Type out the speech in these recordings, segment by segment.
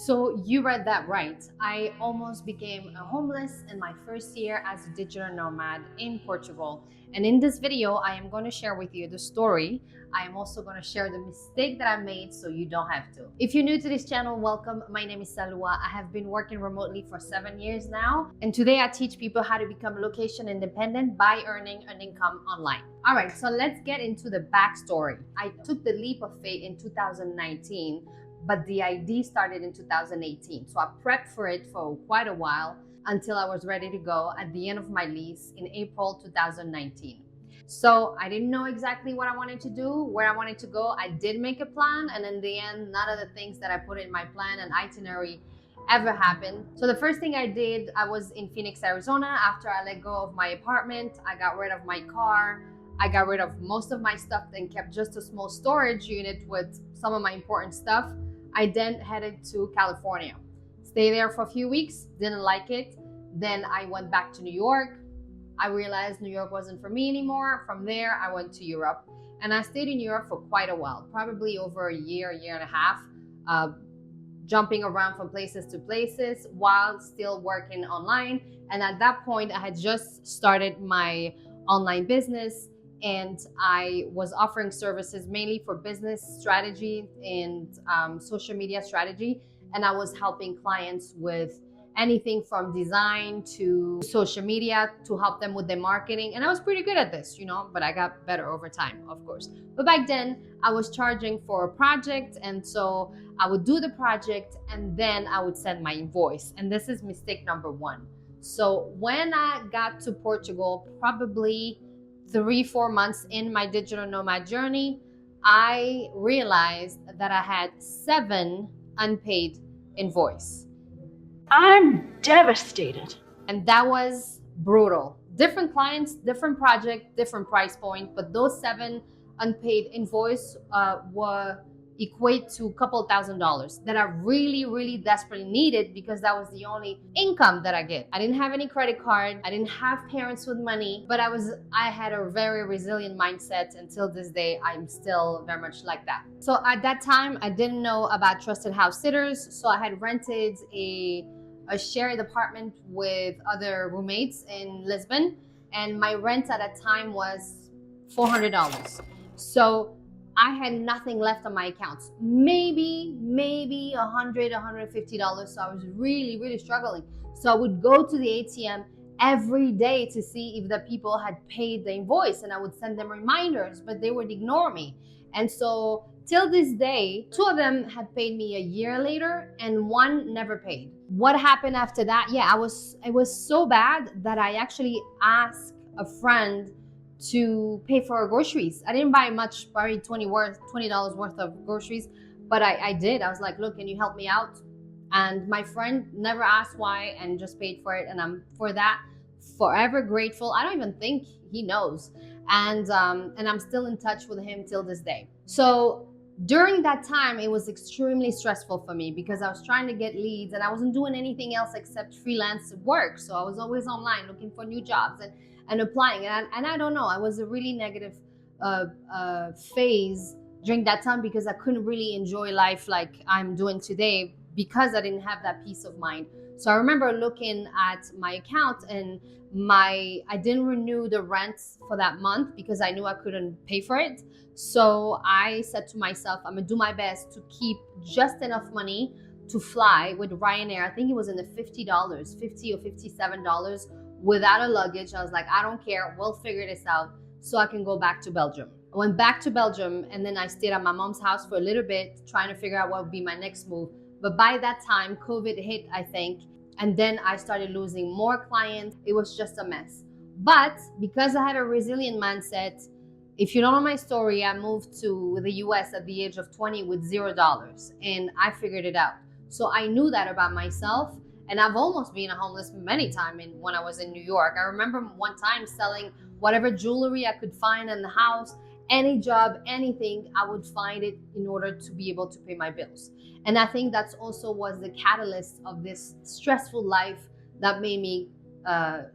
So you read that right. I almost became a homeless in my first year as a digital nomad in Portugal. And in this video, I am going to share with you the story. I am also going to share the mistake that I made so you don't have to. If you're new to this channel, welcome. My name is Salwa. I have been working remotely for 7 years now. And today I teach people how to become location independent by earning an income online. All right, so let's get into the backstory. I took the leap of faith in 2019, but the ID started in 2018. So I prepped for it for quite a while until I was ready to go at the end of my lease in April 2019. So I didn't know exactly what I wanted to do, where I wanted to go. I did make a plan, and in the end, none of the things that I put in my plan and itinerary ever happened. So the first thing I did, I was in Phoenix, Arizona. After I let go of my apartment, I got rid of my car. I got rid of most of my stuff and kept just a small storage unit with some of my important stuff. I then headed to California. Stayed there for a few weeks, didn't like it. Then I went back to New York. I realized New York wasn't for me anymore. From there, I went to Europe. And I stayed in Europe for quite a while, probably over a year and a half, jumping around from places to places while still working online. And at that point, I had just started my online business, and I was offering services mainly for business strategy and social media strategy. And I was helping clients with anything from design to social media to help them with their marketing. And I was pretty good at this, but I got better over time, of course. But back then I was charging for a project. And so I would do the project and then I would send my invoice. And this is mistake number one. So when I got to Portugal, probably 3-4 months in my digital nomad journey, I realized that I had 7 unpaid invoice. I'm devastated. And that was brutal. Different clients, different project, different price point, but those 7 unpaid invoice were equate to a couple $1,000s that I really desperately needed, because that was the only income that I get. I didn't have any credit card. I didn't have parents with money, but I had a very resilient mindset. Until this day, I'm still very much like that. So at that time, I didn't know about trusted house sitters. So I had rented a shared apartment with other roommates in Lisbon, and my rent at that time was $400. So I had nothing left on my accounts, maybe $100, $150. So I was really struggling. So I would go to the ATM every day to see if the people had paid the invoice, and I would send them reminders, but they would ignore me. And so till this day, 2 of them had paid me a year later and 1 never paid. What happened after that? Yeah, it was so bad that I actually asked a friend to pay for our groceries. I didn't buy much, probably $20 worth of groceries, but I did. I was like, look, can you help me out? And my friend never asked why and just paid for it. And I'm for that forever grateful. I don't even think he knows. And I'm still in touch with him till this day. So during that time, it was extremely stressful for me because I was trying to get leads and I wasn't doing anything else except freelance work. So I was always online looking for new jobs and applying. And I don't know, I was a really negative phase during that time because I couldn't really enjoy life like I'm doing today because I didn't have that peace of mind. So I remember looking at my account and I didn't renew the rent for that month because I knew I couldn't pay for it. So I said to myself, I'm gonna do my best to keep just enough money to fly with Ryanair. I think it was in the $50 or $57 without a luggage. I was like, I don't care, we'll figure this out so I can go back to Belgium. I went back to Belgium and then I stayed at my mom's house for a little bit, trying to figure out what would be my next move. But by that time, COVID hit, I think, and then I started losing more clients. It was just a mess. But because I had a resilient mindset, if you don't know my story, I moved to the US at the age of 20 with $0, and I figured it out. So I knew that about myself, and I've almost been a homeless many times when I was in New York. I remember one time selling whatever jewelry I could find in the house, any job, anything, I would find it in order to be able to pay my bills. And I think that's also was the catalyst of this stressful life that made me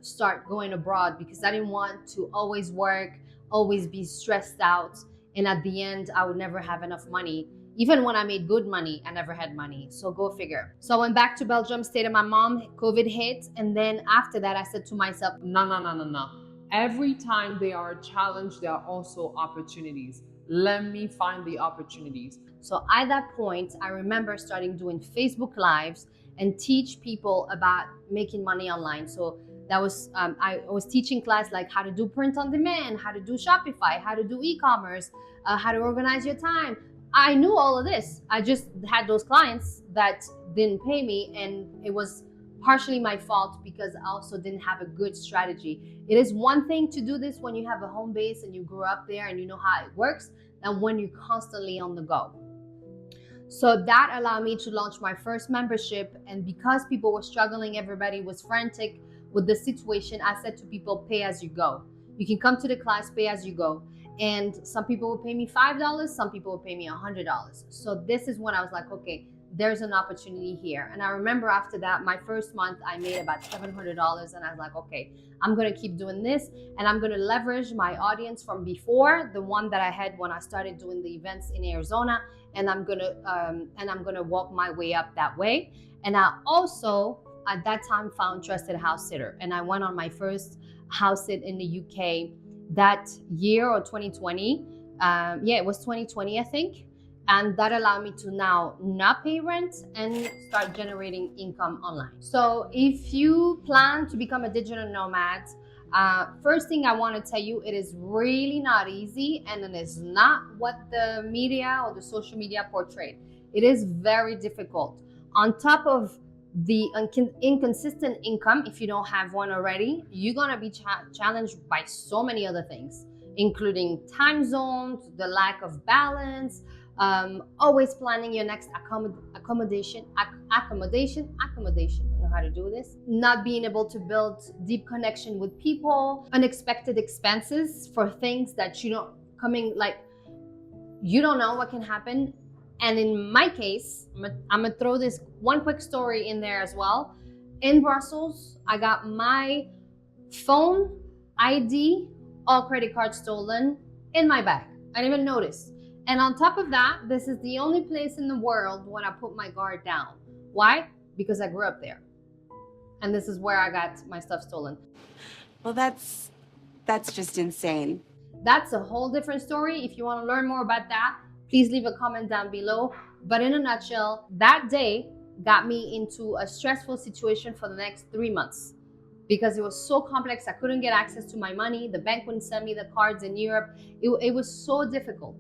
start going abroad, because I didn't want to always work, always be stressed out. And at the end, I would never have enough money, Even when I made good money, I never had money. So go figure. So I went back to Belgium, stayed at my mom, COVID hit. And then after that, I said to myself, No, no, no, no, no. Every time there are challenges, there are also opportunities. Let me find the opportunities. so at that point, I remember starting doing Facebook Lives and teach people about making money online. So that was, I was teaching class like how to do print on demand, how to do Shopify, how to do e-commerce, how to organize your time. I knew all of this. I just had those clients that didn't pay me, and it was partially my fault because I also didn't have a good strategy. It is one thing to do this when you have a home base and you grew up there and you know how it works, and when you're constantly on the go. So that allowed me to launch my first membership. And because people were struggling, everybody was frantic with the situation, I said to people, pay as you go. You can come to the class, pay as you go. And some people will pay me $5, some people will pay me $100. So this is when I was like, okay, there's an opportunity here. And I remember after that, my first month, I made about $700. And I was like, okay, I'm going to keep doing this. And I'm going to leverage my audience from before, the one that I had when I started doing the events in Arizona. And I'm going to walk my way up that way. And I also, at that time, found Trusted House Sitter. And I went on my first house sit in the UK that year, or 2020. It was 2020, I think. And that allowed me to now not pay rent and start generating income online. So if you plan to become a digital nomad, first thing I want to tell you, it is really not easy, and it is not what the media or the social media portrayed. It is very difficult. On top of the inconsistent income, if you don't have one already, you're going to be challenged by so many other things, including time zones, the lack of balance, always planning your next accommodation. I don't know how to do this. Not being able to build deep connection with people, unexpected expenses for things that you don't you don't know what can happen. And in my case, I'm gonna throw this one quick story in there as well. In Brussels, I got my phone, ID, all credit cards stolen in my bag. I didn't even notice. And on top of that, this is the only place in the world when I put my guard down. Why? Because I grew up there. And this is where I got my stuff stolen. Well, that's just insane. That's a whole different story. If you want to learn more about that, please leave a comment down below. But in a nutshell, that day got me into a stressful situation for the next 3 months because it was so complex. I couldn't get access to my money. The bank wouldn't send me the cards in Europe. It was so difficult.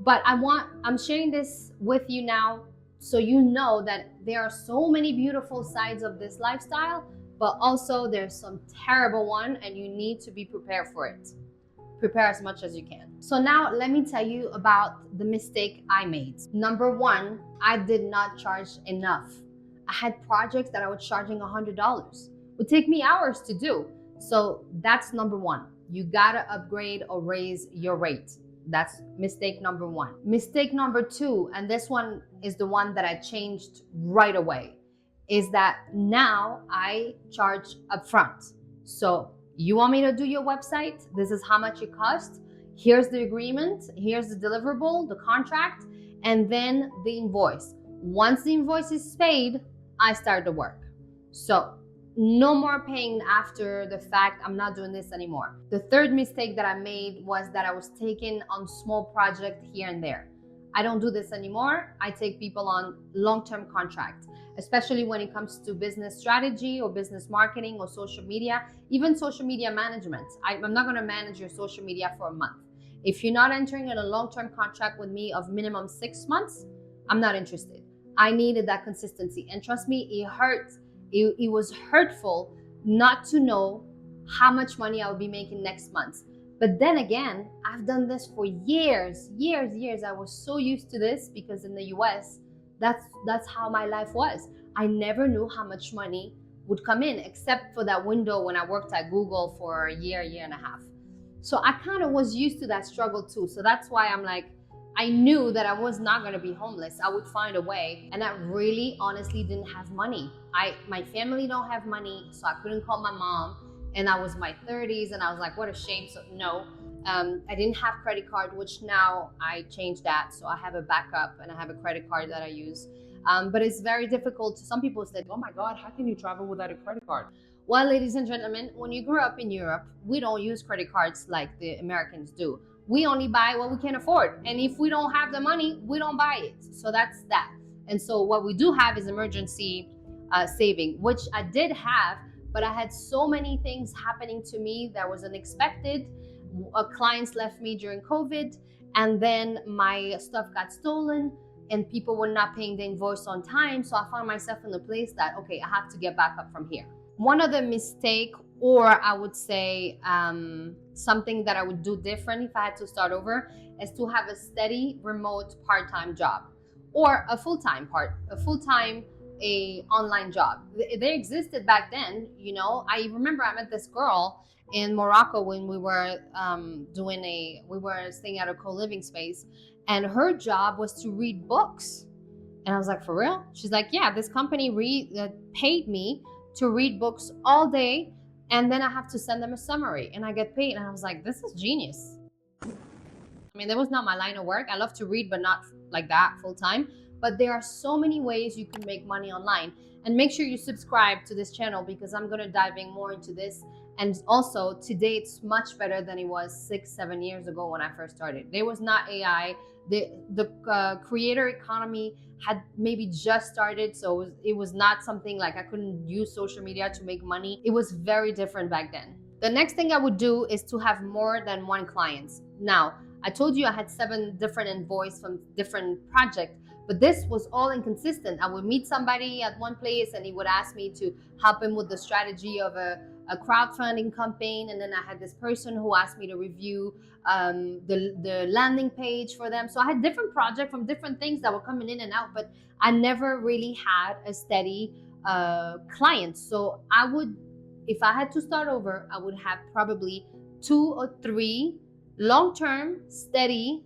But I'm sharing this with you now so you know that there are so many beautiful sides of this lifestyle, but also there's some terrible one, and you need to be prepared for it. Prepare as much as you can. So now let me tell you about the mistake I made. Number one, I did not charge enough. I had projects that I was charging $100. It would take me hours to do. So that's number one. You gotta upgrade or raise your rate. That's mistake number one. Mistake number two, and this one is the one that I changed right away, is that now I charge upfront. So you want me to do your website? This is how much it costs. Here's the agreement. Here's the deliverable, the contract, and then the invoice. Once the invoice is paid, I start the work. So no more paying after the fact. I'm not doing this anymore. The third mistake that I made was that I was taking on small projects here and there. I don't do this anymore. I take people on long-term contracts, especially when it comes to business strategy or business marketing or social media, even social media management. I'm not gonna manage your social media for a month. If you're not entering in a long-term contract with me of minimum 6 months, I'm not interested. I needed that consistency. And trust me, it hurt. It was hurtful not to know how much money I would be making next month. But then again, I've done this for years. I was so used to this because in the US, that's how my life was. I never knew how much money would come in, except for that window when I worked at Google for a year and a half. So I kind of was used to that struggle too. So that's why I'm like, I knew that I was not gonna be homeless. I would find a way. And I really honestly didn't have money. My family don't have money, so I couldn't call my mom. And I was in my 30s and I was like, what a shame. So no, I didn't have credit card, which now I changed that. So I have a backup and I have a credit card that I use. But it's very difficult. Some people say, Oh my God, how can you travel without a credit card? well, ladies and gentlemen, when you grew up in Europe, we don't use credit cards like the Americans do. We only buy what we can afford. And if we don't have the money, we don't buy it. So that's that. And so what we do have is emergency saving, which I did have, but I had so many things happening to me that was unexpected. Clients left me during COVID, and then my stuff got stolen and people were not paying the invoice on time. So I found myself in a place that, okay, I have to get back up from here. One of the mistake, or I would say something that I would do different if I had to start over, is to have a steady remote part-time job, or a full-time online job. They existed back then, you know. I remember I met this girl in Morocco when we were staying at a co-living space, and her job was to read books. And I was like, for real? She's like, yeah, this company paid me to read books all day, and then I have to send them a summary and I get paid. And I was like, this is genius. I mean, that was not my line of work. I love to read, but not like that full time. But there are so many ways you can make money online. And make sure you subscribe to this channel, because I'm going to diving more into this. And also today it's much better than it was 6-7 years ago when I first started. There was not AI. The creator economy had maybe just started, so it was not something like I couldn't use social media to make money. It was very different back then. The next thing I would do is to have more than one client. Now, I told you I had 7 different invoices from different projects, but this was all inconsistent. I would meet somebody at one place and he would ask me to help him with the strategy of a crowdfunding campaign, and then I had this person who asked me to review the landing page for them. So I had different projects from different things that were coming in and out, but I never really had a steady client. So I would, if I had to start over, I would have probably 2 or 3 long-term, steady,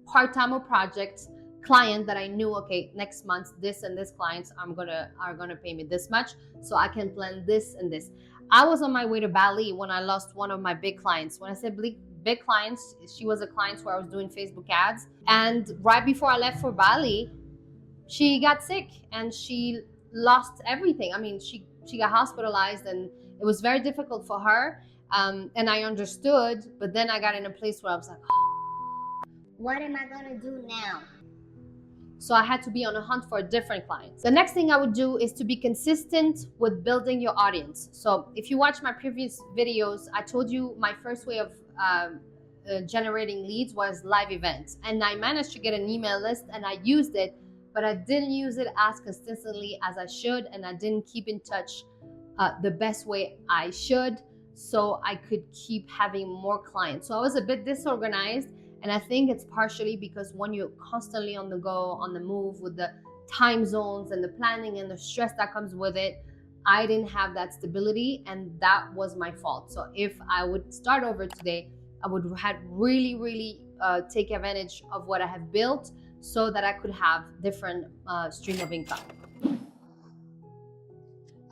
part-time or projects client that I knew, okay, next month this and this clients are gonna pay me this much, so I can plan this and this. I was on my way to Bali when I lost one of my big clients. When I said big clients, she was a client where I was doing Facebook ads, and right before I left for Bali, she got sick and she lost everything. I mean, she got hospitalized, and it was very difficult for her. And I understood, but then I got in a place where I was like, what am I gonna do now? So I had to be on a hunt for a different client. The next thing I would do is to be consistent with building your audience. So if you watch my previous videos, I told you my first way of generating leads was live events. And I managed to get an email list and I used it, but I didn't use it as consistently as I should, and I didn't keep in touch the best way I should, so I could keep having more clients. So I was a bit disorganized. And I think it's partially because when you're constantly on the go, on the move, with the time zones and the planning and the stress that comes with it, I didn't have that stability, and that was my fault. So if I would start over today, I would have really take advantage of what I have built so that I could have different stream of income.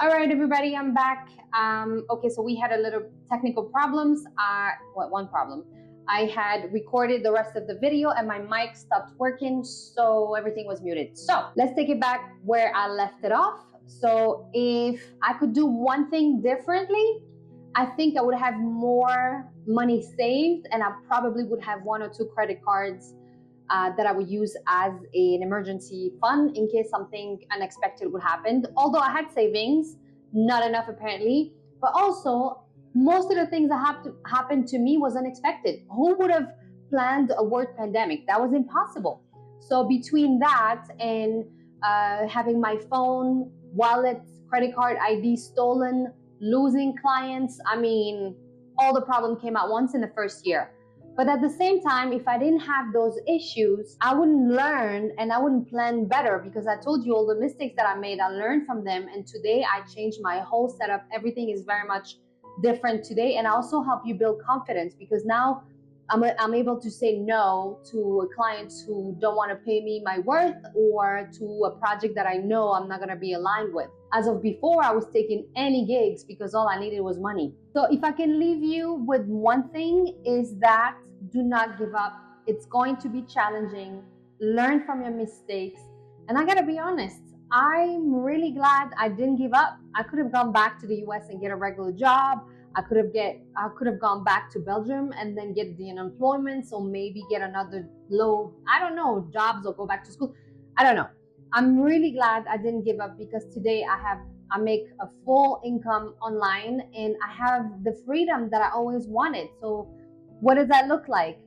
All right, everybody, I'm back. Okay, so we had a little technical problems. One problem. I had recorded the rest of the video and my mic stopped working, so everything was muted. So let's take it back where I left it off. So if I could do one thing differently, I think I would have more money saved, and I probably would have 1 or 2 credit cards that I would use as an emergency fund in case something unexpected would happen. Although I had savings, not enough apparently, but also most of the things that happened to me was unexpected. Who would have planned a world pandemic? That was impossible. So between that and having my phone, wallet, credit card ID stolen, losing clients, I mean, all the problem came at once in the first year. But at the same time, if I didn't have those issues, I wouldn't learn and I wouldn't plan better, because I told you all the mistakes that I made, I learned from them. And today I changed my whole setup. Everything is very much different today. And I also help you build confidence, because now I'm able to say no to clients who don't want to pay me my worth, or to a project that I know I'm not going to be aligned with. As of before, I was taking any gigs because all I needed was money. So if I can leave you with one thing, is that do not give up. It's going to be challenging. Learn from your mistakes. And I got to be honest, I'm really glad I didn't give up. I could have gone back to the US and get a regular job. I could have gone back to Belgium and then get the unemployment, so maybe get another low, I don't know, jobs, or go back to school. I don't know. I'm really glad I didn't give up, because today I make a full income online, and I have the freedom that I always wanted. So what does that look like?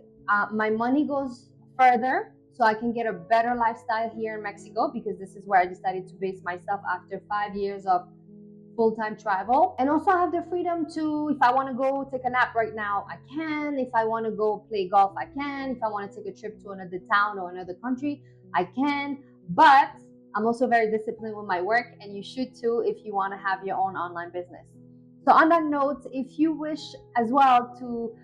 My money goes further, so I can get a better lifestyle here in Mexico, because this is where I decided to base myself after 5 years of full-time travel. And also I have the freedom to, if I want to go take a nap right now, I can. If I want to go play golf, I can. If I want to take a trip to another town or another country, I can. But I'm also very disciplined with my work, and you should too if you want to have your own online business. So on that note, if you wish as well to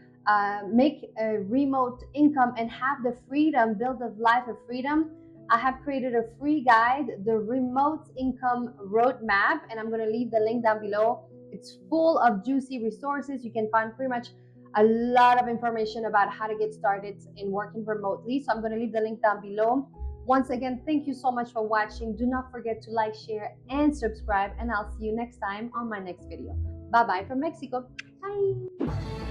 make a remote income and have the freedom, build a life of freedom, I have created a free guide, the Remote Income Roadmap, and I'm going to leave the link down below. It's full of juicy resources. You can find pretty much a lot of information about how to get started in working remotely. So I'm going to leave the link down below. Once again, thank you so much for watching. Do not forget to like, share, and subscribe, and I'll see you next time on my next video. Bye bye from Mexico. Bye.